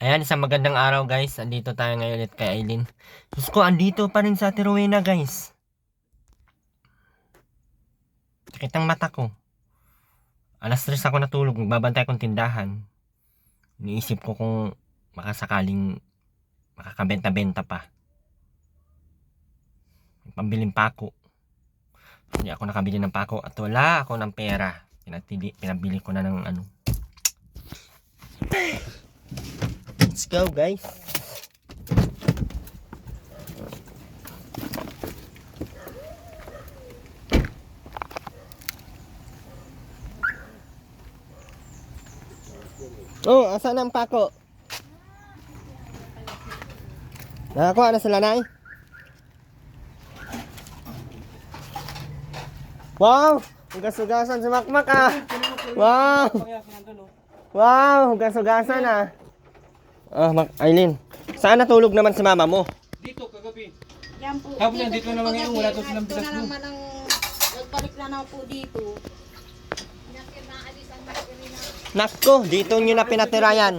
Ayan, isang magandang araw guys. Andito tayo ngayon ulit kay Aileen. Diyos ko, andito pa rin sa Ate Rowena guys. Sakit ang mata ko. Alas 3 ako natulog. Magbabantay akong tindahan. Iniisip ko kung makasakaling makakabenta-benta pa. May pambiling pako. Hindi ako nakabili ng pako at wala ako ng pera. Pinabili ko na ng ano. Let's go guys. Oh, asan ang pako? Nakakuha na sila, Nay? Wow! Hugas-hugasan si Makmak ah! Wow! Wow! Hugas-hugasan ah! Aileen, saan natulog naman si mama mo? Dito kagabi. Yan po. Tapos yan, dito naman ngayon, wala daw silang bigas Ito na doon. naman ang nagbalik na po dito. Nako, dito nyo na pinatira yan.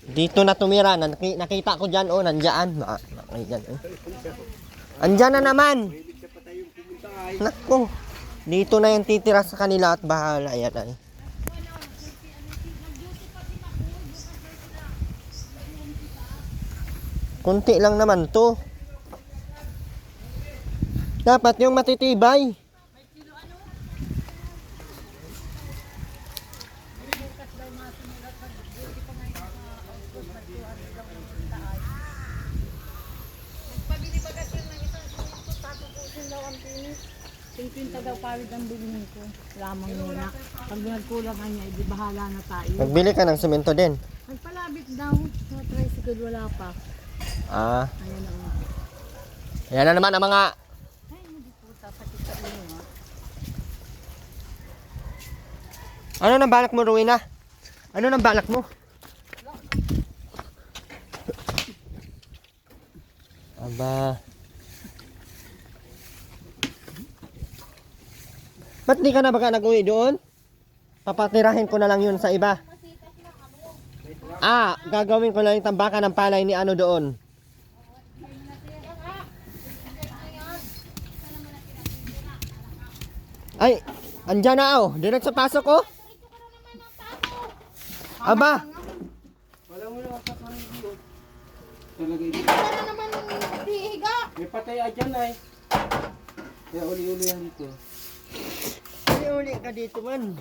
Dito na tumira. Nakita ko dyan, oh, nandyan. Nandyan, oh. Andyan na naman. Nako, dito na yung titira sa kanila at bahala. Ayan, ay. Kunti lang naman to. Dapat yung matitibay. Pabili ba kasi ng isang suto, tatupusin daw ang pinis. 50 daw pawid ang bilhin ko. Lamang muna. Pag nagkulang niya, di bahala na tayo. Magbili ka ng semento din. Nagpalabit daw. Sa tricycle wala pa. Ah, Ayan na. ayan na naman ang mga... Ay, hindi po sakit sa ulo ha. Ano nang balak mo, Rowena? Ano nang balak mo? Aba. Ba't di ka na baka nag-uwi doon? Papatirahin ko na lang yun sa iba. Ah, gagawin ko lang yung tambakan ng palay ni ano doon. Ay, andyan na oh. Diretso pasok oh. Aba. Wala mo lang sa kanil. Talaga ito. Wala na naman hihiga. May patay dyan ay. Kaya uli-uli yan dito. Uli ka dito man.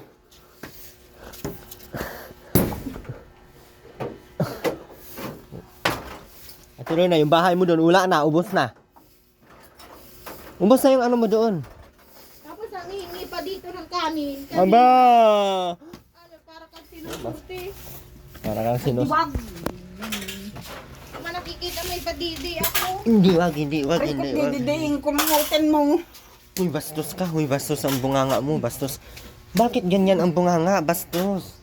At tuloy na, yung bahay mo doon, ula na, ubos na. Ubos na yung ano mo doon. Tapos ang hihingi pa dito ng kanin. Kasi, Aba! ano, para kang sinusuti. Para kang sinus. Wag. Kung nakikita may padidi ako. Hindi, wag. Dididiin ko ng hotel mo. Uy, bastos ka. Uy, bastos ang bunganga mo. Bastos. Bakit ganyan ang bunganga? Bastos.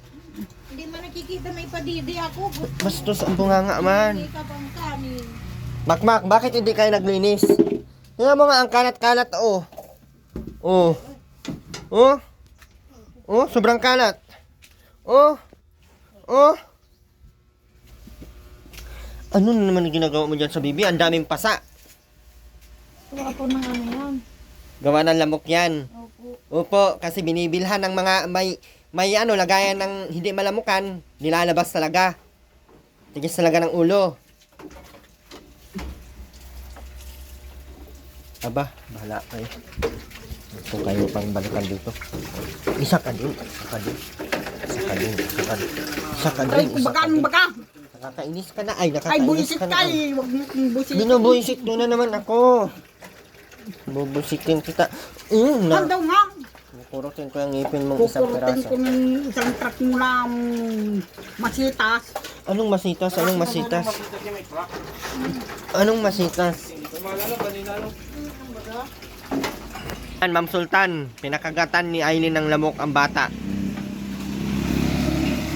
Hindi man nakikita may padidi ako. Bastos ang bunganga man. Hindi ka bang kanin. Makmak, bakit hindi kayo naglinis? Tingnan mo nga ang kalat-kalat, oh. Oh. Oh. Oh, sobrang kalat. Oh. Oh. Ano na naman ang ginagawa mo dyan sa bibi? Ang daming pasa. Wala po ng ano yan. Gawa ng lamok yan. Opo. Opo, kasi binibilhan ng mga may ano, lagayan ng hindi malamukan, nilalabas talaga. Tigis talaga ng ulo. Aba, bahala kayo. Ito kayo pang balikan dito. Isa ka din. Baka. Nakakainis ka na. Ay, Ay, nakakainis buisit ka na. ka eh. Huwag mo kong buisit. Binubuisit mo na naman ako. Bubusitin kita. Na. Handaw nga. Kukurutin ko yung ngipin mong isang Kukurutin peraso. ko ng isang truck mula masitas. Anong masitas? Anong masitas? Makita niya may crack. Anong masitas? Tumalala, balinalo. Ma'am Sultan, pinakagatan ni Aileen ng lamok ang bata.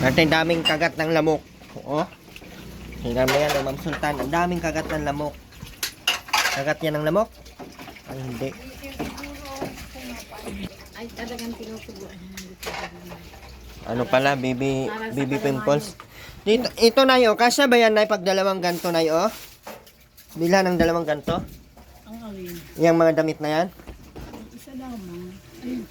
Natin daming kagat ng lamok. Oo. Tingnan mo yan, oh, Ma'am Sultan. Ang daming kagat ng lamok. Kagat yan ng lamok? Ay, hindi. Ay, talagang pinutubuan. Ano pala, baby pimples. Dito, ito na yun. Kasya ba yan na pag dalawang ganto na yun? Bila ng dalawang ganto? Ang alin. Yung mga damit na yan? Isa lamang. Ayun.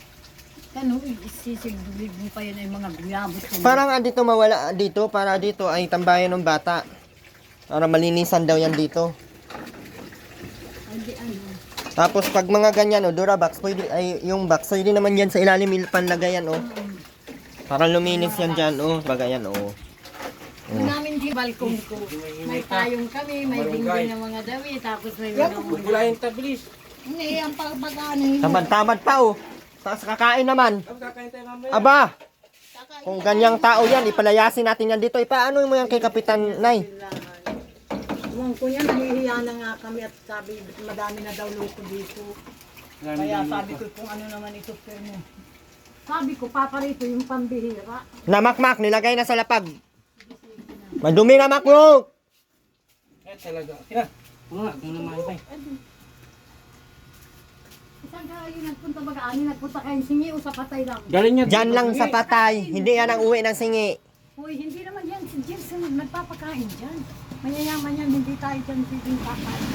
Kano, isisigdulig mo pa yun ay mga guyabot ko. Parang dito mawala dito para dito ay tambayan ng bata. Para malinisan daw yan dito. Ay, di ano. Tapos pag mga ganyan Durabox, pwede ay yung box pwede naman yan sa ilalim panlagay yan Para luminis yan diyan bagayan Namin di balkon ko. May tayong kami, may dingding ng mga damit, tapos may mga... Wala yung tablis. Hindi, ang pagpagano. Tamad-tamad pa Tapos kakain naman. Tapos kakain tayo mamaya. Aba, kung ganyang tao yan, ipalayasin natin yan dito. Ipaano mo yan kay Kapitan Nay? Nung kunya, nahihiya na nga kami at sabi, madami na daw loko dito. Kaya sabi ko kung ano naman ito mo. Sabi ko, paparito yung pambihira. Namakmak, nilagay na sa lapag. Madumi na makmok! Talaga. Kaya, kung naman tayo. Isang kayo nagpunta bagaan, nagpunta kayong singi o sa patay lang. Galing niya. Diyan lang sa patay, hindi yan ang uwi ng singi. Uy, hindi naman yan. Si Jason nagpapakain dyan. Mayayaman yan, hindi tayo dyan pwedeng kakain.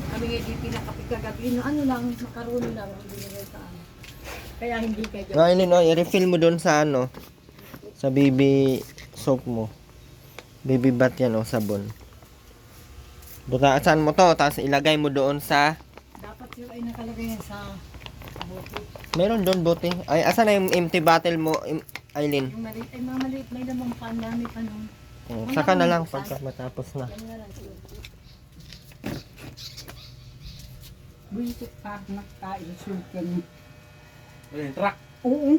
Kami nga di pinakapit kagabi. No, ano lang, makaroni lang. Hindi nila sa ano. Kaya hindi kayo dyan. Ngayon, i-refill mo doon sa sa baby soap mo. Baby bath yan sabon. Butaasan mo to, tapos ilagay mo doon sa... Dapat yun ay nakalagay yan sa bote. Meron doon bote. Ay, asan na yung empty bottle mo, Aileen? Yung maliit, ay mga maliit, may lamang pan, dami pa nun. Saka na lang pagka matapos na. Yan nga lang siya. Buisit pa, nakain, sulkan. Wala yung truck. Oo.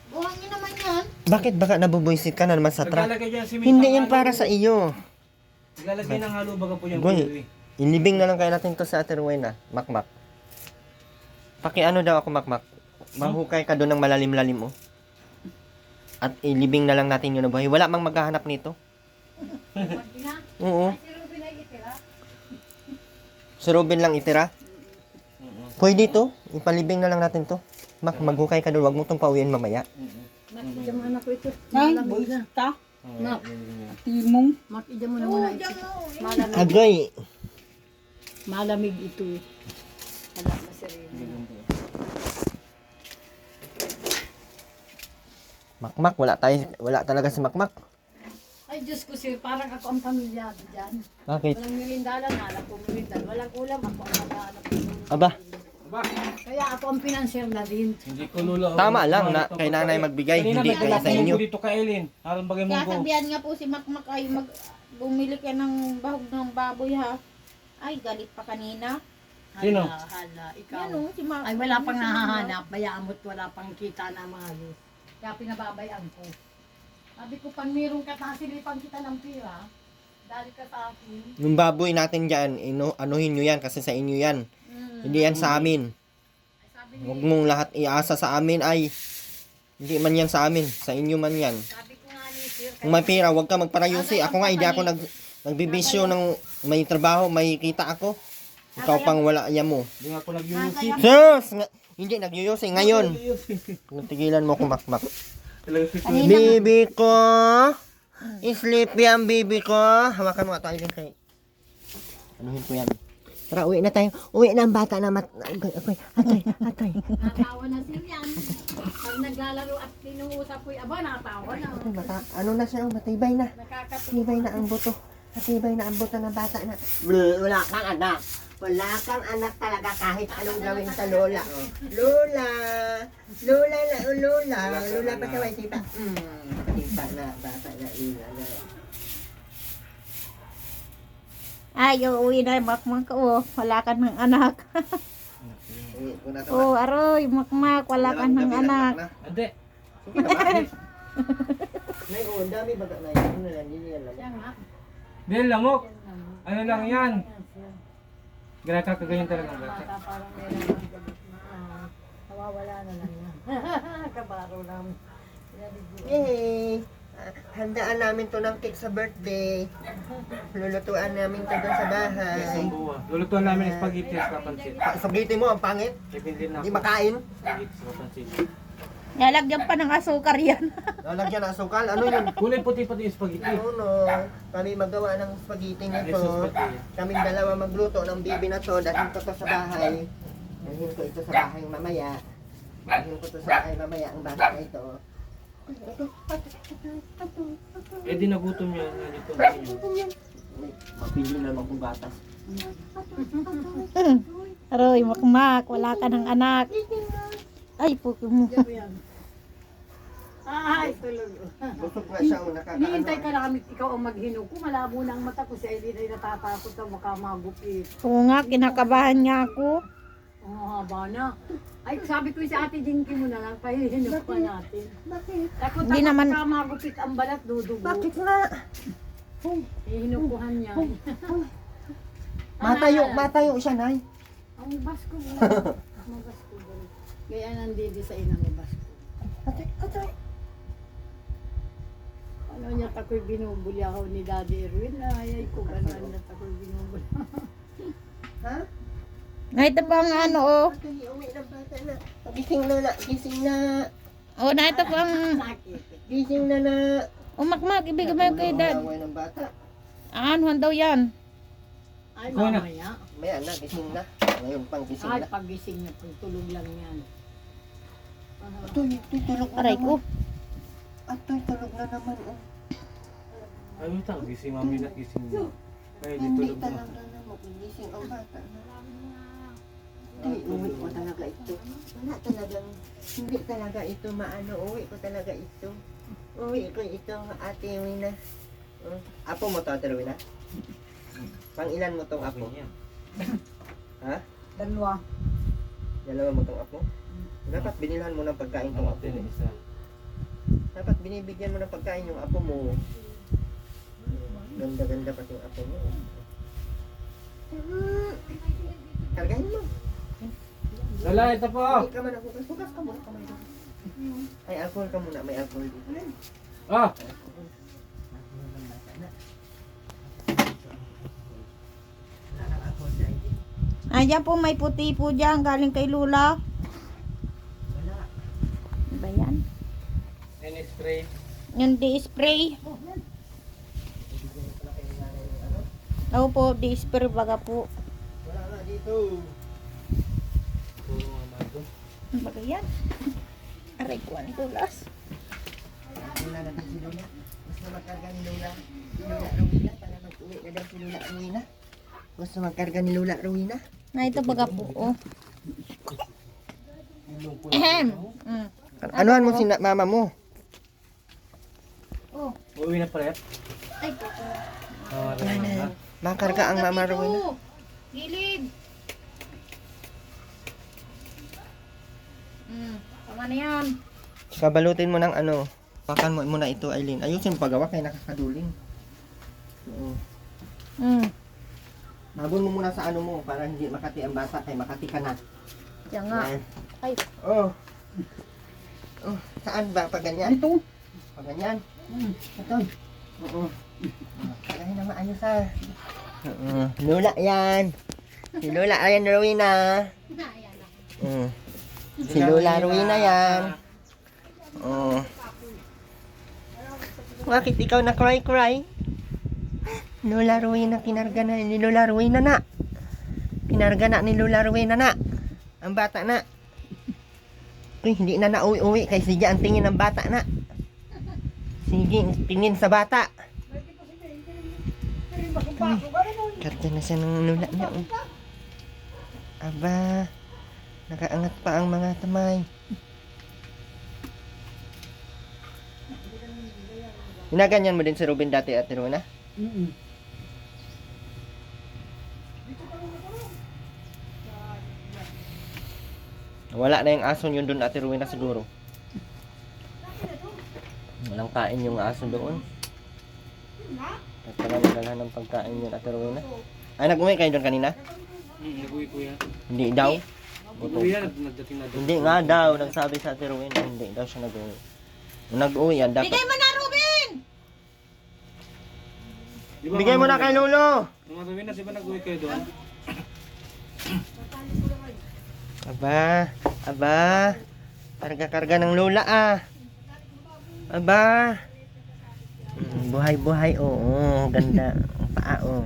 Buhangin naman yan. Bakit baka nabubuisit ka na naman sa truck? Naglalagay dyan si Hindi yan para sa iyo. Naglalagay ng halo baga po yung Goy, ilibing na lang kaya natin to sa Ate Rowena, makmak. Pakiano daw ako makmak. Mahukay ka doon ng malalim-lalim At ilibing na lang natin yun na buhay. Wala mang maghahanap nito. Oo. Si Ruben ay itira. Si Robin lang itira. Pwede to. Ipalibing na lang natin to. Maghukay ka doon. Huwag mo itong pauwiin mamaya. Makidya mo anak ko ito. Ay, Malamig na. ta. Nak, Timong. makidya mo na muna ito. Malamig. Agay. Malamig ito. Wala na si Rene. Makmak. Wala talaga si makmak. Ay Diyos ko sir, parang ako ang pamilyado dyan. Bakit? Walang mirindalan, alam ko mirindal. Walang ulam, ako ang mag-aanap. Aba. Kaya ako ang pinansyal na din. Hindi ko lula. Tama lang na kay nanay magbigay. Hindi kaya sa inyo. Dito ka Eileen. Harang bagay mo Kaya ko. sabihan nga po si Makmak ay bumili ka ng bahog ng baboy ha. Ay, galit pa kanina. Sino? Hala, ikaw. Yan o, si Makmak. Ay wala pang nahahanap, bayaan mo't wala pang kita na mga yun. Kaya pinababayaan ko. Sabi ko, pag mayroong katasilipan kita ng pira, dali ka sa akin. Yung baboy natin dyan, anuhin nyo yan kasi sa inyo yan. Hindi yan sa amin. Ay, sabi ni, Huwag mong lahat iasa sa amin ay hindi man yan sa amin. Sa inyo man yan. sabi ko nga ni sir, Kung may pera, huwag ka magparayusi. Ako nga, hindi ako nagbibisyo ng may trabaho, may kita ako. Ikaw pang wala yan mo. Hindi nga ako nag-yusi. Sus! Hindi, nagyuyusi. Ngayon, natigilan mo kumakmak. Bibi ko! Sleepy ang bibi ko. Hawakan mo nga tayo din kay... Anuhin ko yan. Tara, uwi na tayo. Uwi na ang bata na Atay. natawa na sir yan. Pag naglalaro at tinuusap ko, aba, natawa na. Ano na siya? Matibay na. Nakakatuwa. Matibay na ang buto. Matibay na ang buto ng bata na. Wala kang anak. Wala kang anak talaga kahit anong gawin sa lola. Lola! Lola na, lola. Lola pa siya, tita. Tita na, bata na, lola. Ay, uuwi na Makmak ko. Wala ka ng anak. Oh, aroy, Makmak, wala ka ng anak. Ade. Nay, ang dami baga na yun. Ano yan, hindi yan Siya nga. Dahil lamok. Ano lang yan. Ganaka kaganyan talaga ang bata. Bata parang meron ng galit na nawawala na lang yan. Kabaro lang. Yay! Handaan namin to ng cake sa birthday. Lulutuan namin to doon sa bahay. Isang buwa. Lulutuan namin spaghetti at kapansit. Spaghetti mo, ang pangit. Ipindin na Hindi ako. makain. Spaghetti at kapansit. Lalagyan pa ng asukar yan. Lalagyan ng asukal. Ano yun? Kulay puti pati yung spaghetti. Ano? Kami magawa ng spaghetti nito. Jesus pati. Kaming dalawa magluto ng bibi na to. Dalhin ko to sa bahay. Dalhin ko ito sa bahay mamaya. Dalhin ko to sa bahay mamaya ang bata na ito. Eh di nagutom niya. Nandito na yun. Mapili na naman kung batas. Aroy, makmak. Wala ka ng anak. Ay, puto mo. Ay, tulog. Busog na siya o nakakaano. Hinihintay ka na kami, ikaw ang maghinog ko. Malabo na ang mata ko siya, hindi na natatakot na baka magupit. Oo nga, kinakabahan nga ako. Ang haba na. Ay, sabi ko sa ate Jinky mo na lang, pahihinog pa natin. Bakit? Takot Hindi takot naman- ka magupit ang balat, dudugo. Bakit nga? Hihinukuhan niya. Matayo siya, Nay. Ang basko mo. Ang basko mo. Gaya nandidi sa ina may basko. Atay. Ano niya tako'y binubuli ako ni Daddy Erwin. Ay, ko ganan na tako'y binubuli. Ha? Nga ito pang ano, oh. Atay, uwi ng bata na. Gising na. Gising na. Oh, na ito pang Sakit. Gising na. umakmak. Ibigay mo yung kay dad. Away ng bata. Anuhan daw yan. Ay, Ikaw na. mamaya. May anak, gising na. Ngayon pang gising Ay, na. pagising niya, pagtulog lang yan. Atoy, tulog na Aray naman. ko. Atoy, tulog na naman. Oh. Ano ito? Gising mami na gising niya. Ay, di Hindi tulog na. talaga na magising ang bata na. Hindi, uwi ko talaga ito. Wala talagang, hindi talaga ito maano. Uwi ko talaga ito. Uwi ko ito, Ate Wina. Apo mo to, Ate Wina? Pang ilan mo tong apo? Ha? Dalawa. Dalawa mo tong apo? Dapat binilhan mo ng pagkain tong apo Ito mo. na isa. Dapat binibigyan mo ng pagkain yung apo mo. Ganda-ganda pa yung apo mo. Kargahin mo. Lala, ito po. Hindi ka man ako. Hugas ka muna kamay. Ay, alcohol ka muna. May alcohol dito. Ah! Ayan po, may puti po dyan. Galing kay Lula. Ano ba yan? Any spray. Yung di-spray. Oo po, di-spray baga po. Wala nga dito. Puro mamado. Ano ba yan? Aray ko, ang tulas. Wala na si Lola. Gusto magkarga ni Lola. Lola Rowena. Para mag-uwi na daw si Lola Rowena. Gusto magkarga ni Lola Rowena. Na ito baga po, oh. Ahem. Anuhan mo si mama mo? Oh. Uwi na pala. Ay, po. Ah, na. Makarga ang mama Rowena. Gilid. Tama na yan. Kabalutin mo ng ano. Pakan mo muna ito, Aileen. Ayusin mo pagawa kaya nakakaduling. Oo. Mabon mo muna sa ano mo para hindi makati ang bata kaya makati ka na. Diyan nga. Yan. Ay. Oh. Oh, saan ba? Pag ganyan? Ito. Pag ganyan? Ito. Oo. Kaya na maayos ha. Lola yan. Si Lola ayan Rowena. Si Lola Rowena yan. Oh. Bakit ikaw na cry? Lola Rowena, kinarga na ni Lola Rowena na. Kinarga na ni Lola Rowena na. Ang bata na. Uy, hindi na nauwi-uwi kay sige ang tingin ng bata na. Sige, tingin sa bata. Karga na siya ng Lola niya. Oh. Aba, nakaangat pa ang mga tamay. Ginaganyan mo din si Ruben dati at Rona? Wala na yung aso yun doon, Ate Rowena siguro. Walang kain yung aso doon. At pala magdala ng pagkain yun, Ate Rowena. Ay, nag-uwi kayo doon kanina? Nag-uwi ko yan. Hindi daw. Nag-uwi yan. Nagdating na doon. Hindi nga daw, nagsabi sa Ate Rowena. Hindi daw siya nag-uwi. Nung nag-uwi yan, dapat. Bigay mo na, Ruben! Di ba, Bigay mo na kay Lolo! Mga gawin na, di ba nag-uwi kayo doon? Aba, Karga-karga ng lola ah. Aba. Buhay-buhay, oo. Ganda. Ang paa, oh.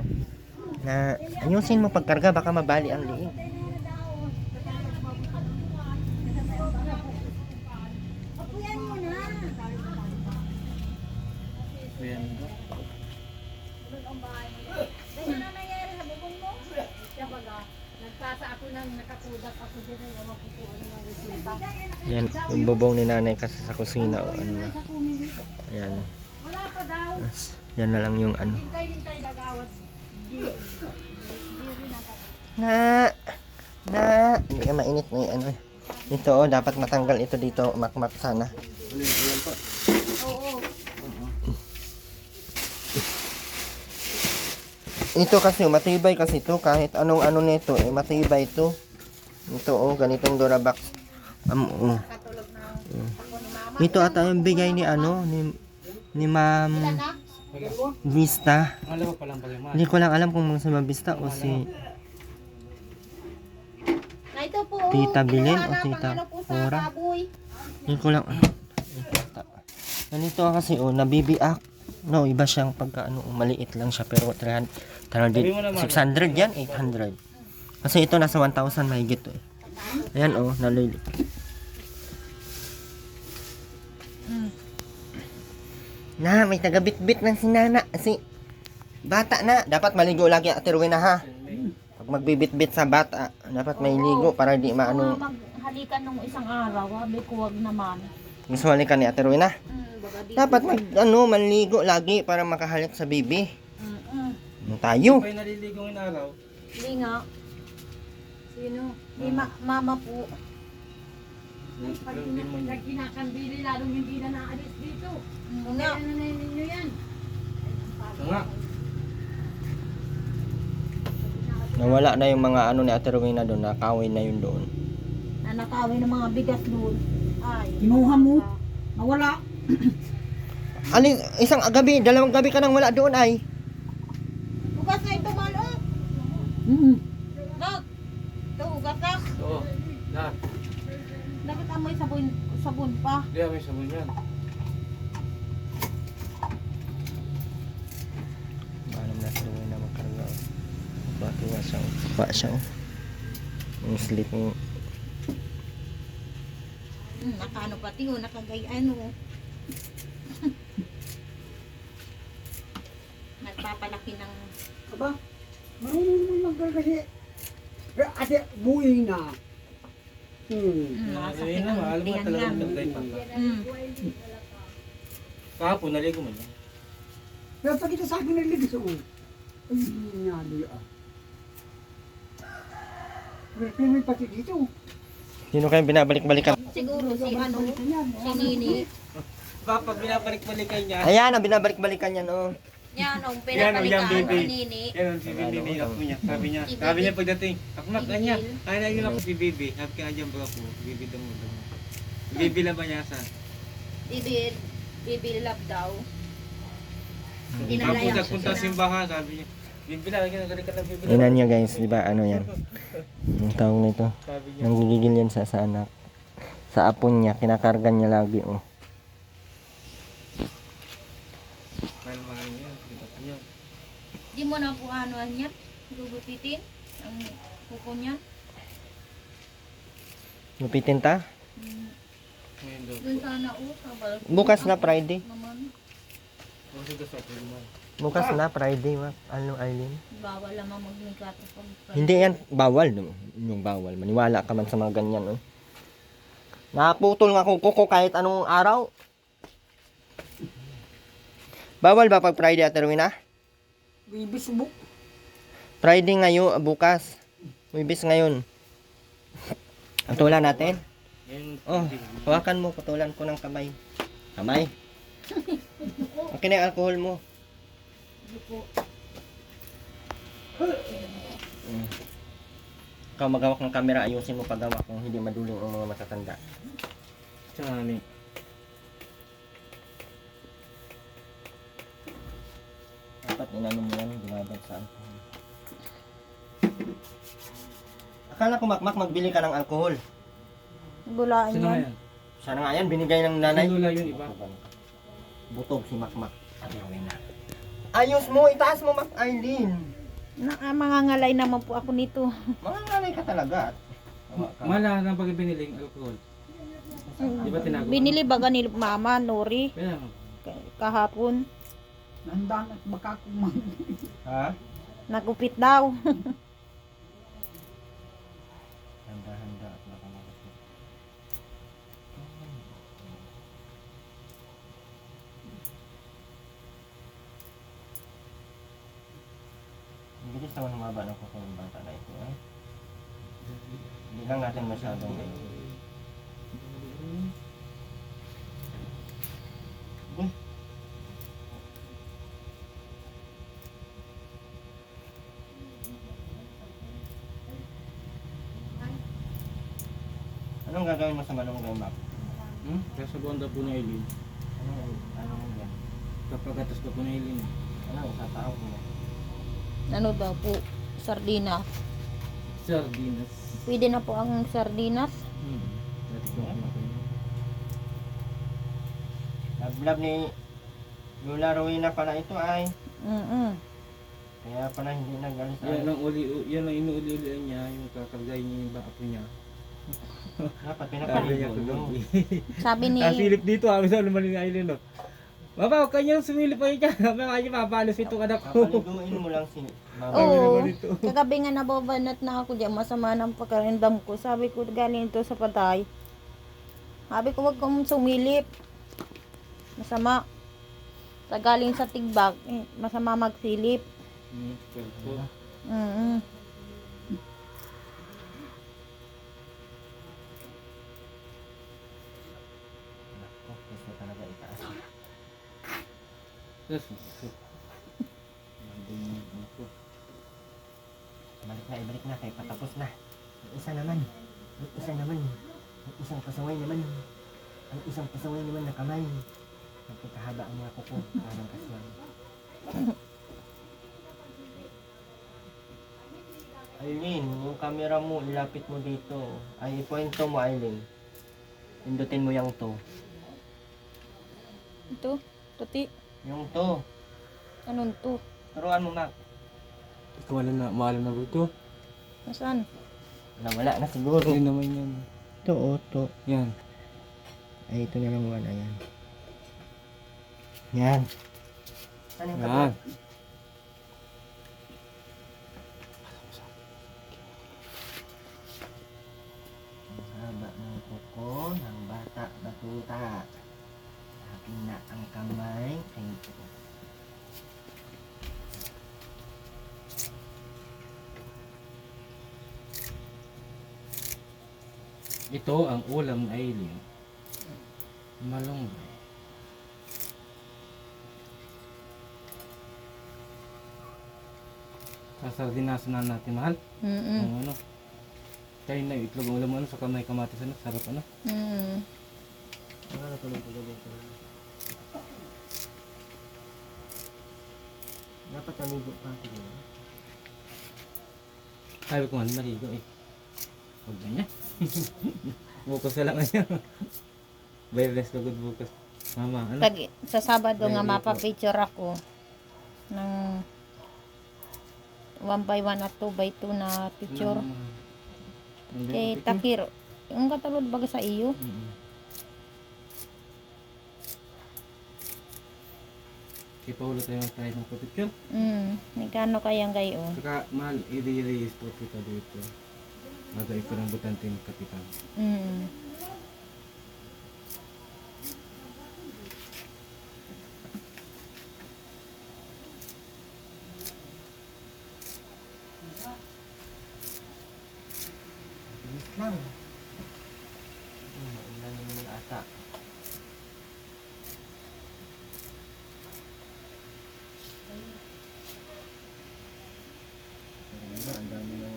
Na, ayusin mo pagkarga, baka mabali ang liig. Ayan. Nagpasa ako ng nakakudak ako din ay ewan ko kung ano ang resulta. Yan, yung bubong ni nanay kasi sa kusina, o ano na. Ayan. Wala pa daw. Yan na lang yung ano. Hintay-hintay nagawad. Hindi ka mainit na yung ano. Ito, oh, dapat matanggal ito dito, makmak sana. Oo. Ito kasi, matibay kasi ito, kahit anong ano nito, matibay ito. Ito, oh, ganitong Durabox. Oh. Katulog ng ako ni mama. Ito ata yung bigay ni ano, ni Ma'am Anak, Vista. Alam mo palang pala ma. Hindi ko lang alam kung si Ma'am Vista o si na ito po. Tita Bilin o kinuha na, Tita pang ano po sa Cora? baboy. Hindi ko lang. Ganito kasi, oh, nabibiak. No, iba siyang pagka ano, maliit lang siya pero 300, 600 yan, 800. Kasi ito nasa 1,000 mahigit to eh. Ayan oh, nalilit. Na, may tagabit-bit ng sinana. Si bata na, dapat maligo lagi Ate Rowena ha. Pag magbibit-bit sa bata, dapat may ligo para di maano. Maghalikan nung isang araw, sabi ko wag naman. Gusto ka ni Ate Rowena? Baga di. Dapat manligo lagi para makahalik sa baby. Tayo. May naliligong inaraw. Hindi nga. Sino? Di mama po. Ay, pag kinakambili, lalong hindi na naalis dito. Nga. Kaya na ninyo yan. Ito nga. Nawala na yung mga ano ni Ate Rowena doon, nakawin na yun doon. Nanakawin ng mga bigas doon. Ay. Kinuha mo? Nawala. Alin, isang gabi, dalawang gabi ka nang wala doon ay. Hugas na ito, malo. Nak. Ito, hugas na. Oo. Lahat. Dapat amoy sabon pa. Hindi may sabon yan. Alam na Ate Rowena magkarga. Batuwa siya. Pa siya. Yung sleeping. Nakaano pati o, nakagayano. Nagpapalaki ng... Aba, marunong naman magkakasi. Ate, buhay na. Ayun Masakit na, ang alam mo tiyan talaga yan. magday pa. Mm. Kahapon, naligo mo lang. Pero pag ito sa akin nalilis ako. Ay, nga doon ah. Pero may pati dito. Sino kayo binabalik-balikan? Siguro si ano, si Nini. Papa, binabalik-balikan niya. Ayan, ang binabalik-balikan yan oh. Yan, ang Yan, ang pinapalikaan baby. si Nini. Yan ang si Bibi ako niya. Sabi niya. Si Sabi niya Bibi. pagdating. Ako na, Si kanya. Bibi. Ay, naging ako si Bibi. Sabi ka dyan bro ako. Bibi daw mo. Bibi lang ba niya sa? Bibi love daw. Tapos Dinalayan ko nagpunta siya. simbahan, sabi niya. Bibi lang, nagaling ka na Bibi lang. Inan niya guys, di ba ano yan? Yung tawag nito. Sabi niya. Nanggigigil yan sa anak. Sa apo niya, kinakargan niya lagi oh. Mahal-mahal niya. Kita niya. Di mo na po ano niya, gugupitin ang kuko niya. Lupitin ta? Ngayon daw. Doon sana kabal. Bukas na Friday. Naman, Ang sigas ako naman. Bukas na Friday, ano Aileen? bawal naman magmikato pag Hindi yan, bawal. Yung bawal. Maniwala ka man sa mga ganyan. Oh. Naputol nga kuko ko kahit anong araw. Bawal ba pag Friday Ate Rowena? Bibis mo. Friday ngayon, bukas. Wibis ngayon. Patulan natin. Ngayon, Oh, hawakan mo, patulan ko ng kamay. Kamay. Okay na yung alcohol mo. Ikaw magawak ng camera, ayusin mo paggawak kung hindi maduling ang mga matatanda. Tsaka ni. Dapat inano mo yan, ginabag sa alcohol. Akala ko makmak magbili ka ng alcohol. bulaan Sino yan. yan? Sana nga yan, binigay ng nanay. Si Lola yun, iba. Butog si Makmak. Ayos mo, itaas mo, Mak Aileen. Mangangalay naman po ako nito. Mangangalay ka talaga. Mala na pag biniling alcohol. Di ba tinago? Binili baga ni Mama, Nori, Kaya, kahapon. Nandang at baka kumang. Ha? Nagupit daw. Handa-handa at nakamakasin. Ang bilis naman humaba ng kuko ng bata na ito eh. Hindi lang natin masyadong Anong gagawin mo sa malunggay, Mac? Sasabuan daw po ni Eileen. Anong yan? Kapag atas daw po ni Eileen. Anong isasahog mo? Ano daw po? Sardinas. Sardinas. Pwede na po ang sardinas. Dati ko ano ko yun. Lablab ni Lola Rowena pala ito ay. Kaya pala hindi nag-alis Yan ang yan ang inuuli-ulian niya, yung kakargay niya yung apo niya. Dapat Sabi niya pinapaligo kung no? Sabi ni Silip dito, sabi sa naman ni Eileen, no? Baba, huwag kanyang sumilip pa yun dyan. Baka niya mapalos itong anak ko. Papaliguin mo lang si Mama. Oo. naman ito. Kagabi nga nababanat na ako diyan, masama ng pagkarindam ko. Sabi ko galing ito sa patay. Sabi ko wag kang sumilip. Masama. Sa galing sa tigbag, masama magsilip. Gusto talaga itaas. Ibalik na, kaya patapos na. Ang isa naman. Ang isang pasaway naman na kamay. Nagpagkahaba ang mga kuko. Parang kasyan. Aileen, yung camera mo, ilapit mo dito. Ay, ipointo mo, Aileen. Pindutin mo yung to. Ito, tuti. Yung to. Anong to? Turuan mo, Mac. Mahal na ba ito? Nasaan? Nawala na siguro. Hindi naman yan. Ito, oh, to. Yan. Ay, ito na lang wala yan. Yan. Ano yung Yan. Ang haba ng kuko ng bata batuta. Akin na ang kamay. Ay, ito. Ito ang ulam na Eileen. Malunggay. Sasardinasan na natin, mahal. Ang ano. Kain na itlog ang ulam mo, ano, sa kamay kamatis, ano, sarap, ano. Ano na tuloy dito? Dapat naligo pa ako. Sabi ko man, maligo eh. Huwag na niya. Bukas na lang niya. Wireless pagod bukas. Mama, ano? Sa Sabado nga Very mapapicture ako ng 1x1 at 2x2 na picture. Kay Takir, yung katulad baga sa iyo. Kaya pa ulit tayo tayo ng picture. Nagkano kayang gayon? Saka mahal, i-release po kita dito. Magay ko ng butanting kapitan. Bilis lang. Maulan naman ata. Ang dami na.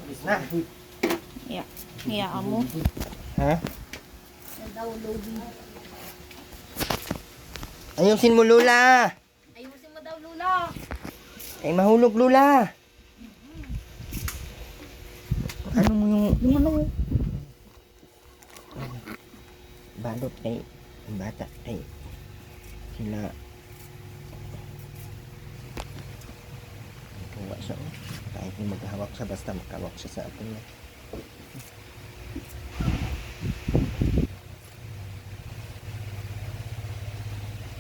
Bilis na. Iya mo. Ha? Ayusin mo, Lula. Ayusin mo daw, Lula. Ay, mahulog, Lula. Ano mo yung Yung ano eh. balot kay bata kay sila tuwa siya oh. Kahit hindi maghawak siya basta makawak siya sa atin na.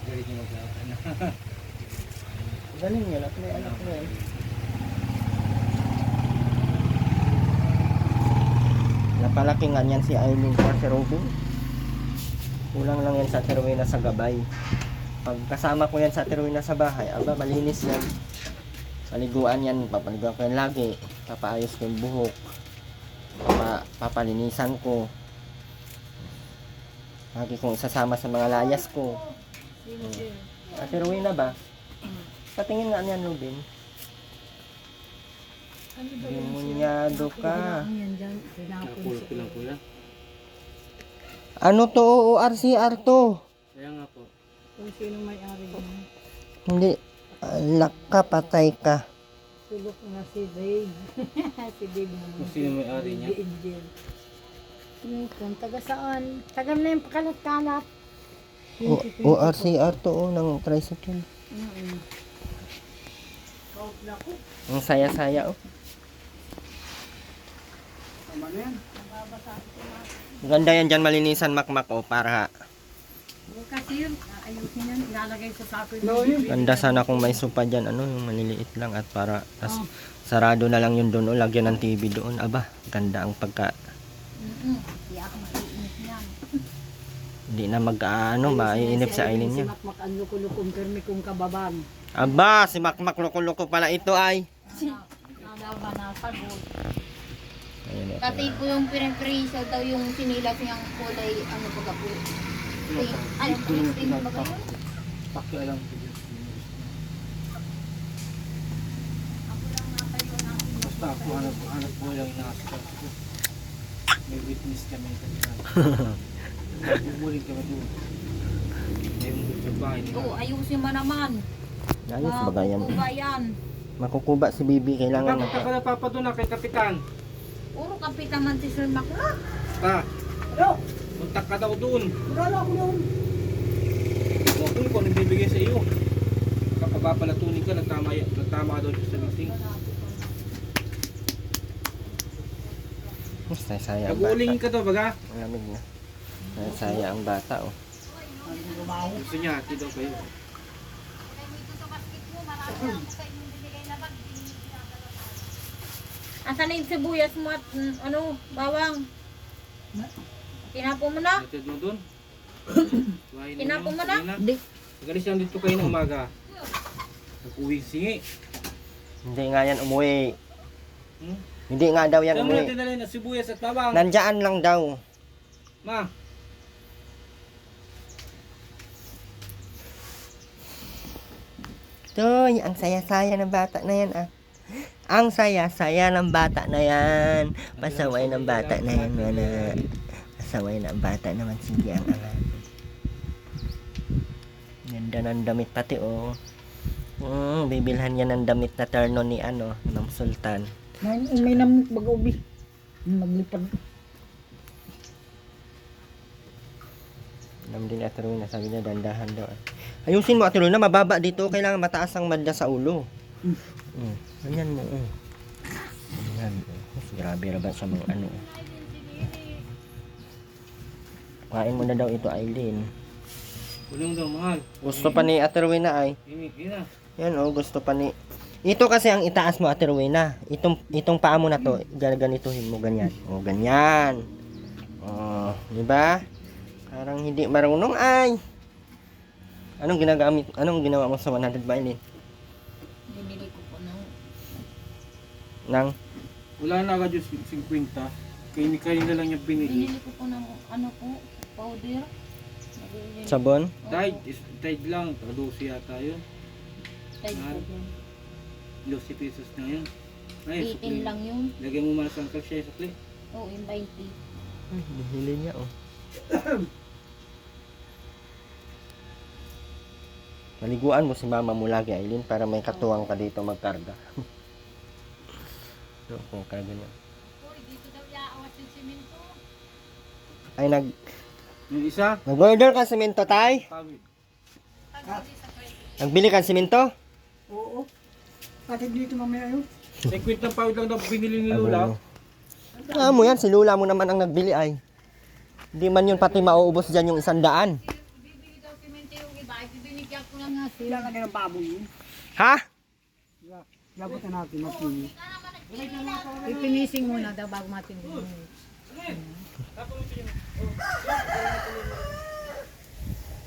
Galing yung mag-aaway na. Galing yun at may anak mo yan. Napalaki nga niyan si Aileen sa si Robin. Kulang lang yan sa Terwina sa gabay. Pag kasama ko yan sa Terwina sa bahay, aba malinis yan. Paliguan yan, papaliguan ko yan lagi. Papaayos ko yung buhok. Papalinisan ko. Lagi kong isasama sa mga layas ko. At Terwina ba? Patingin nga niyan, Robin. Demunyado ka. Ano yan dyan? Tinapon Nakapulot ko lang kuya. Ano to? ORCR to. Kaya nga po. kung sino may-ari niya. Hindi. Alak ka, patay ka. Tulog nga si Dave. Si Dave naman. Kung sino may-ari niya. Si Angel. Kung taga saan? Taga na yung pakalat-kalat. ORCR to oh, ng tricycle. Ang saya-saya oh. Tama na yan. Ganda yan dyan malinisan makmak oh, para Kasi yun, ayusin yan. Ilalagay sa sako No, yun. ganda sana kung may sopa dyan, ano, yung maliliit lang at para tas, sarado na lang yun doon, oh, lagyan ng TV doon. Aba, ganda ang pagka, Hindi ako maiinit niyan. hindi na maiinip sa Aileen Si niya. Makmak ang lukulukong permi kong kababan. Aba, si makmak loko-loko pala ito ay. Nalaw ba nasagot? Ayun, oh. Tatay ko yung pinag-preso daw yung sinilas niyang kulay, ano pa po. Ay, pink ba kayo? Pakialam ko. Basta ako hanap buhay lang inaasal ko. May witness kami kanina. Bumuling kami doon. May mga bahay nila. Oo, ayusin mo naman. Ayos ba yan? Makukuba yan. Makukuba si Bibi, kailangan Punta ka na papa doon kay Kapitan. Puro kapitan man si Sir Makla. Pa, Ano? punta ka daw doon. Wala ako noon. Huwag ko kung nagbibigay sa iyo. Kapag papalatunin ka, nagtama ka daw siya sa meeting. saya ang bata. Nag-uuling ka daw baga? Malamig na. Saya ang bata oh. Gusto niya, hati daw kayo. Asan na yung sibuyas mo at ano, bawang? Tinapo mo na? Hatid mo doon. Kuhain ninyo, Tinapo mo na? sige Hindi. Magalis lang dito kayo ng umaga. Nag-uwi singi. Hindi nga yan umuwi. Hmm? Hindi nga daw yan Saan mo umuwi. natin nalin na sibuyas at bawang? Nandyan lang daw. Ma, Toy, ang saya-saya ng bata na yan ah. Ang saya-saya ng bata na yan. Pasaway ng bata na yan, mana. Pasaway ng bata naman, sige ang angan. Ganda ng damit pati oh. Bibilhan yan ng damit na terno ni ano, ng sultan. May namuk bag-ubi. Maglipad. Alam din Ate Rowena, sabi niya dandahan daw. Ayusin mo Ate Rowena, mababa dito, kailangan mataas ang madla sa ulo. Ganyan mo. Ganyan. Grabe rabat sa mga ano. Kain mo na daw ito, Aileen. ulong daw mahal. Gusto pa ni Ate Rowena ay. Hindi na. Yan oh, gusto pa ni. Ito kasi ang itaas mo Ate Rowena. Itong paa mo na to, ganituhin mo ganyan. Oh, ganyan. Oh, di ba? Parang hindi marunong ay. Anong ginawa mo sa 100 violin? Binili ko po ng Nang Wala na agad yung 50. Kayo na lang yung binili. binili ko po ng ano po, powder. Nabili- sabon? Tide lang. 12 yata yun. Tide Mahal. po yun. 12 pesos na yun. Ay, 18 lang yun. Lagyan mo man sa siya sa sukli. Oo, yung 20. Ay, bihili niya oh. Maliguan mo si mama mo lagi, Aileen, para may katuwang ka dito magkarga. So, kung karga niya. Ay, Yung isa, nag-order ka simento, tay? kami. Nagbili ka ng simento? Oo. Pati dito mamaya yun. Kwit ng pawid lang daw binili ni Lula. Mo yan, si Lula mo naman ang nagbili ay. Hindi man yun pati mauubos dyan yung 100. Bibili daw simento yung iba, ibinigyan ko lang nga sila. Sila ka ng baboy yun. Ha? Labot na natin, mapili. Ipinising muna daw bago matindi.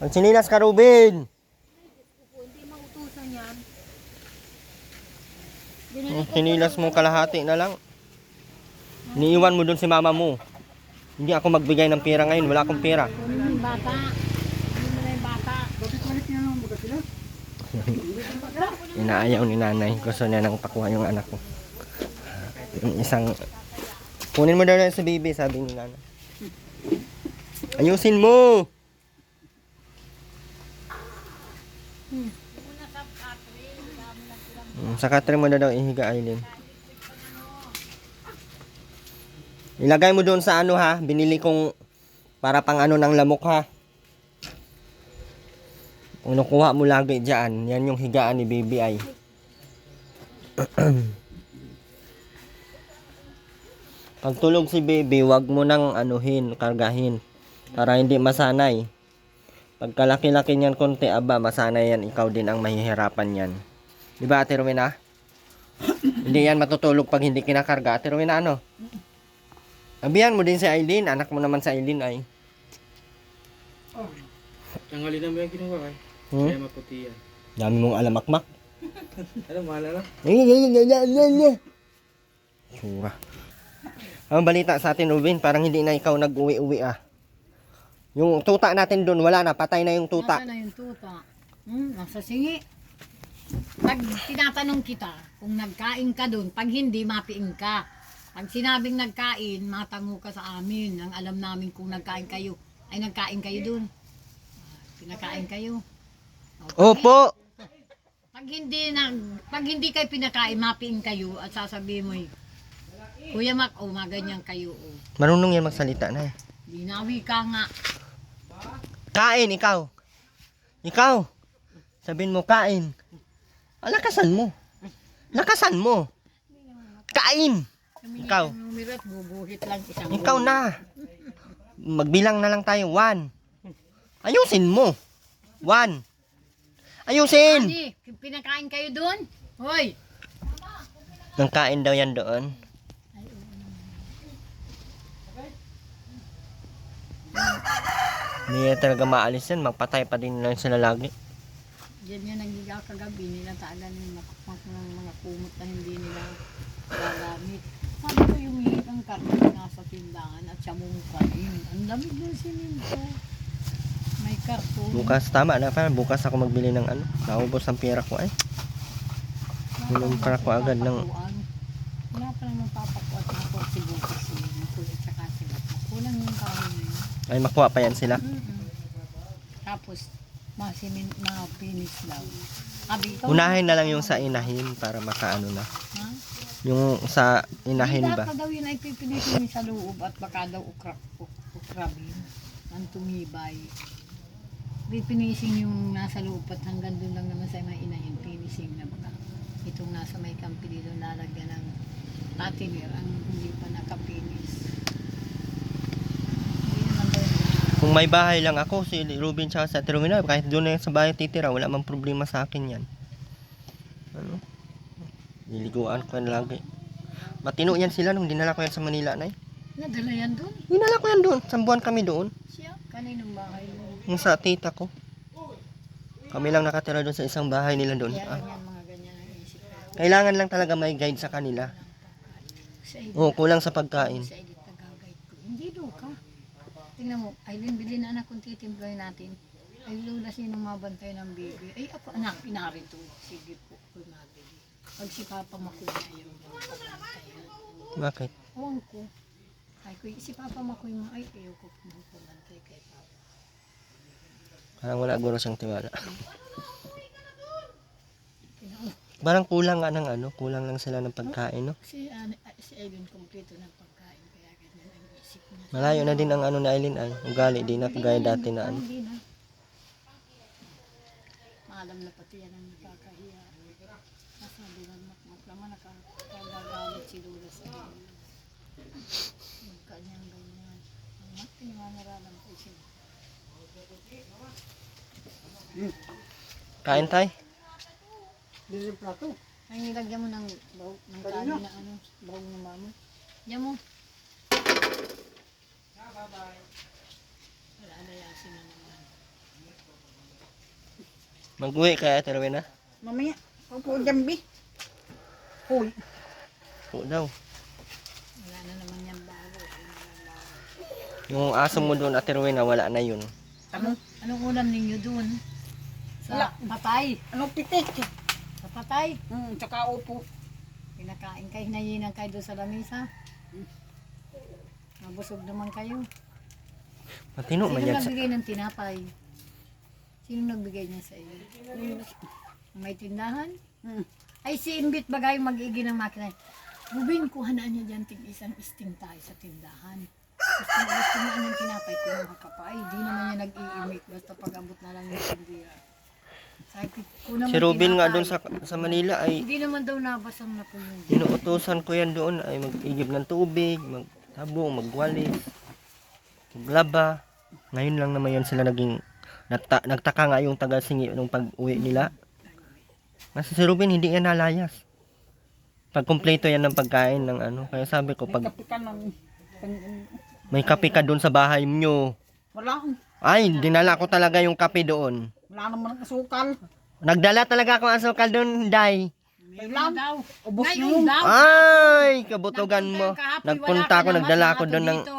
Ang sinilas ka, Ruben. Hindi mautusan yan. Sinilas mo kalahati na lang. Iniiwan mo dun si mama mo. Hindi ako magbigay ng pera ngayon. Wala akong pera. Kunin mo yung bata. Kunin mo na yung bata. Bakit balik niya naman baga sila? Inaayaw ni nanay. Gusto niya nang pakuha yung anak ko. Yung isang... Kunin mo daw na sa baby, sabi ni nanay. Ayusin mo! Sa katrin mo na daw ihiga, Aileen. Ilagay mo doon sa ano ha. Binili kong para pang ano ng lamok ha. Kung nakuha mo lagi dyan, yan yung higaan ni baby ay. Pag tulog si baby, wag mo nang anuhin, kargahin. Para hindi masanay. Pag kalaki-laki niyan konti, aba, masanay yan. Ikaw din ang mahihirapan yan. Di ba, Ate Rowena? Hindi yan matutulog pag hindi kinakarga. Ate Rowena, ano? Abihan mo din si Aileen. Anak mo naman si Aileen ay. Ang halina mo yung ginawa eh. Hmm? Kaya maputi yan. Dami mong alamakmak. Alam, maalala? Sura. Ang balita sa atin, Ruben, parang hindi na ikaw nag-uwi-uwi ah. Yung tuta natin doon, wala na. Patay na yung tuta. Nasa na yung tuta? Nasa singi. Pag tinatanong kita kung nagkain ka doon, pag hindi, mapiing ka. Pag sinabing nagkain, matango ka sa amin. Ang alam namin kung nagkain kayo, ay nagkain kayo doon. Pinakain kayo. Opo! Pag hindi kayo pinakain, mapiing kayo at sasabihin mo, Kuya Mac, maganyan kayo. Marunong yan magsalita na eh. Binawi ka nga. Kain, ikaw. Ikaw. Sabihin mo, kain. Lakasan mo. Lakasan mo. Kain. Ikaw. Numero at bubuhit lang isang Ikaw na. Magbilang na lang tayo. 1. Ayusin mo. 1. Ayusin. Ani, pinakain kayo doon? Hoy! Nang kain daw yan doon. Hindi yan talaga maalis yan. Magpatay pa din lang sila lagi. Diyan nga nagigaw kagabi nila tagan ng mga kumot na hindi nila gagamit. Sabi ko yung hihit ang karton nasa tindahan at siya mong kain. Ang lamig ng siminto. May karton. Bukas, tama na. Parang bukas ako magbili ng ano. Naubos ang pera ko ay. Inom para ko agad ng... Wala pa lang magpapakuat na ako si bukas. Makulit tsaka sila. Kulang yung kahoy na yun. Ay, makuha pa yan sila. Tapos, ma-finish lang. Sabi, ikaw, Unahin na lang yung sa inahin para makaano na. ha? Yung sa inahin Hindi ba? lahat na daw yun ay pipilitin sa loob at baka daw ukrabin. Ang tumibay. Pipinising yung nasa loob at hanggang doon lang naman sa mga inahin. Finishing na baka. Itong nasa may kampi dito lalagyan ng patinir ang hindi pa nakapinis. Hindi naman daw yun. Kung may bahay lang ako, si Ruben tsaka sa Ate Rowena, kahit doon na yan sa bahay titira, wala mang problema sa akin yan. Ano? Niliguan ko yan lagi. Matino yan sila nung dinala ko yan sa Manila, nay. Nadala yan doon? Dinala ko yan doon. Sambuan kami doon. Siya? Kaninong bahay mo? Yung sa tita ko. Kami lang nakatira doon sa isang bahay nila doon. Kaya Ah, ganyan mga ganyan ang isip ko. kailangan lang talaga may guide sa kanila. Sa edit, Oo, kulang sa pagkain. sa edit tagagay ko. Hindi do ka. Tingnan mo, Aileen, bilhin na anak kung titimplahin natin. Ay, Lola, sino mabantay ng baby? Ay, ako, anak, pinarito. Sige po, kung mabili. Pag si Papa makuha, ayaw mo pabantayan. Bakit? Huwag ko. Ay, kung si Papa makuha mo, ay, ayaw ko pumabantay kay Papa. Parang wala guro siyang tiwala. Tingnan mo, Parang kulang nga ng ano, kulang lang sila ng pagkain, no? si Aileen, kumpleto ng pagkain, kaya ganyan ang isip Malayo na din ang ano na Eileen ay. Ugali, di na kagaya dati na ano. Hindi na. Maalam na pati yan ang nakakahiya. Nasabi ng makmak naman nakakagalit si Lola sa kanya. Yung kanyang ganyan. Ang matinanaralan ko siya. Kain tay? Dito yung plato. Ay, nilagyan mo ng bahog, ng kanin na ano, bahog ng mamo. Yan mo. Wala na yasin na naman. Mag-uwi kaya Ate Rowena? Mamaya, upo dyan, Bi. Hoy. Oo daw. Wala na naman yan bago. Yung aso mo doon Ate Rowena, wala na yun. Anong ulam ninyo dun? Sa patay. Ano pitik? Sa patay. Tsaka upo. Pinakain kayo, hinayinan kayo doon sa lamisa. Mabusog naman kayo. Matino man Sino yan sa... nagbigay ng tinapay? Sino nagbigay niya sa iyo? May tindahan? Ay si Imbit bagay mag-igi ng makina. Rubin, kuhanaan niya dyan isang isting tayo sa tindahan. Gusto niya ng tinapay, kumuha ka pa. Ay, di naman niya nag-iimik. Basta pag-abot na lang yung tindira. Sabi, kuna Si mo Robin nga tinapay. doon sa Manila ay Hindi naman daw nabasang na po yun. inuutosan ko yan doon ay mag-igib ng tubig, magtabong, magwalis, maglaba. Ngayon lang naman yan sila naging nagtaka nga yung taga-singi nung pag-uwi nila. Kasi si Ruben hindi yan nalayas. Pag kumpleto yan ng pagkain ng ano. Kaya sabi ko pag Kapi ka ng... may kape ka doon sa bahay nyo. Wala. Ay, dinala ko talaga yung kape doon. Wala naman ang asukal. Nagdala talaga ako ng asukal doon, Day. Kailan? Daw. Ubos na Ngayon yun. daw. Ay, kabutugan Nagpunta mo. ka, happy, Nagpunta wala ako, ka nagdala naman ako sa doon ng... ato dito.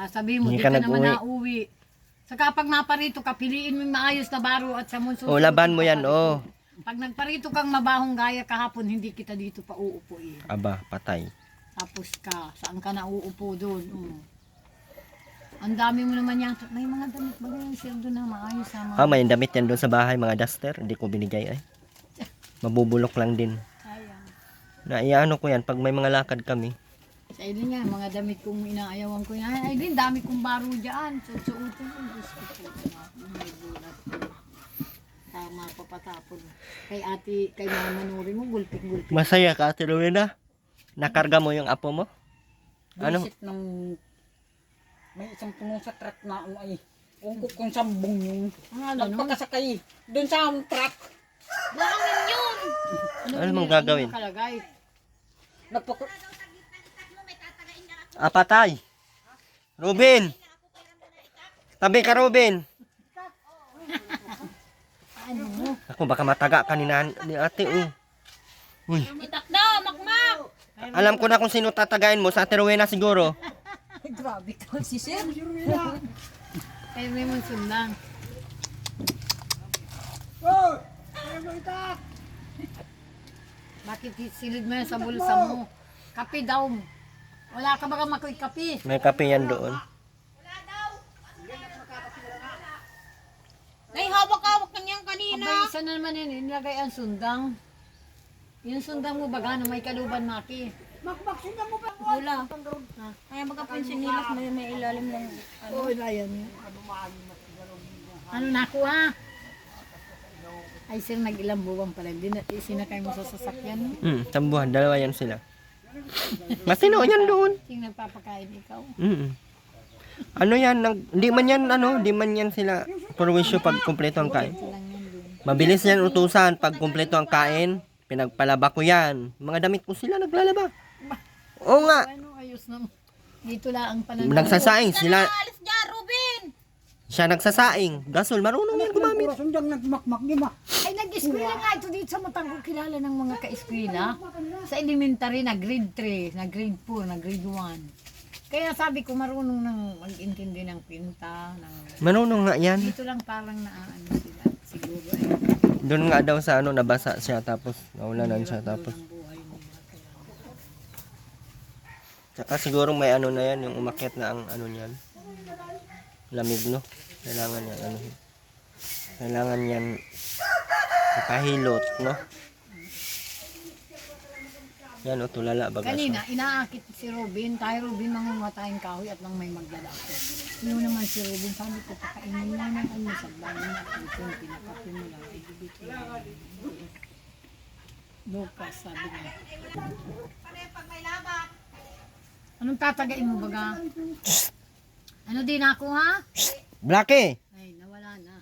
Sabihin mo, Hindi di ka ka naman nag-uwi. nauwi. Saka pag naparito ka, piliin mo yung maayos na baro at sa munso. O, laban mo yan, oh. Pag nagparito kang mabahong gaya kahapon, hindi kita dito pa uupuin. Aba, patay. Tapos ka, saan ka na uupo doon? Ang dami mo naman yan. May mga damit ba ganyan siya doon na maayos ha? Ah, may damit yan doon sa bahay, mga duster. Hindi ko binigay ay. Mabubulok lang din. Sayang. Naiano ko yan pag may mga lakad kami. Sa ilin nga, mga damit kong inaayawan ko yan. Ay din, dami kong baro dyan. Susuotin ko. Gusto ko. May bulat. Tama papatapon. Kay mga manuri mo, gulping-gulping. Masaya ka, Ate Rowena? Nakarga mo yung apo mo? Ano? Visit ng... May isang puno sa truck na ano ay... Ungkot kung sambong yung... Ang ano, no? Pagkasakay. Doon sa truck. Langin yun! Ano mong gagawin? Nakalagay? Nagpako... Apatay! Ruben! Tabi ka, Ruben! Ano mo? Ako, baka mataga ka ni ate, oh. Uy, Itakda, makmak! alam ko na kung sino tatagain mo. Sa Ate Rowena siguro. Grabe ka si Sir. Kayo may mong sundang. Bakit silid mo yan sa bulsa mo? Kape daw. Wala ka baka makoy kape. May kape yan doon. Nay, hawak-hawak ka niyan kanina. Abay, isa na naman yan. Nilagay ang sundang. Yung sundang mo baga na may kaluban maki. Wala. Kaya baka pinsinilas may ilalim lang. Oo, na yan. Ano nakuha? Ay, sir, nag-ilang buwan pala. Hindi na isinakay mo sa sasakyan. Tambuhan, dalawa yan sila. Matino yan doon. Sing nagpapakain ikaw. Ano yan, di man yan sila purwisyo pag kumpleto ang kain. Lang yan doon. Mabilis yan utusan pag kumpleto ang kain. Pinagpalaba ko yan. Mga damit ko sila naglalaba. Oo nga. Ano, ayos na mo. Dito lang ang pananaw. Nagsasaing sila. Alis dyan, Ruben! Siya nagsasaing. Gasol, marunong yan gumamit. Oras sundang nagmakmak, di ba? Ay, nag-eskwela nga ito dito sa Matangko. Kilala ng mga ka-eskwela. Sa elementary na grade 3, na grade 4, na grade 1. Kaya sabi ko marunong nang mag-intindi ng pinta. Marunong nga yan. Dito lang parang naaano sila. Siguro ay Doon nga daw sa ano, nabasa siya tapos naulanan siya tapos. ang buhay nila. Tsaka siguro may ano na yan, yung umakyat na ang ano niyan. Lamig, no? Kailangan yan, ano. Kailangan yan ipahilot, no? Yan o, tulala baga Kanina, siya. inaakit si Robin. Tayo Robin, mangunga tayong kahoy at lang may magdala ako. Yun naman si Robin, sabi ko, pakainin mo naman ang musag. Bago na kung pinakapin mo lang, ibibit ko lang. Lucas, sabi niya. Anong tatagain mo baga? Ano din ako ha? Blackie! Ay, nawala na.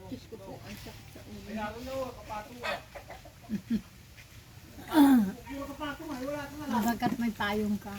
Diyos ko po, ay sakit sa ulo. Magagkat may payong ka.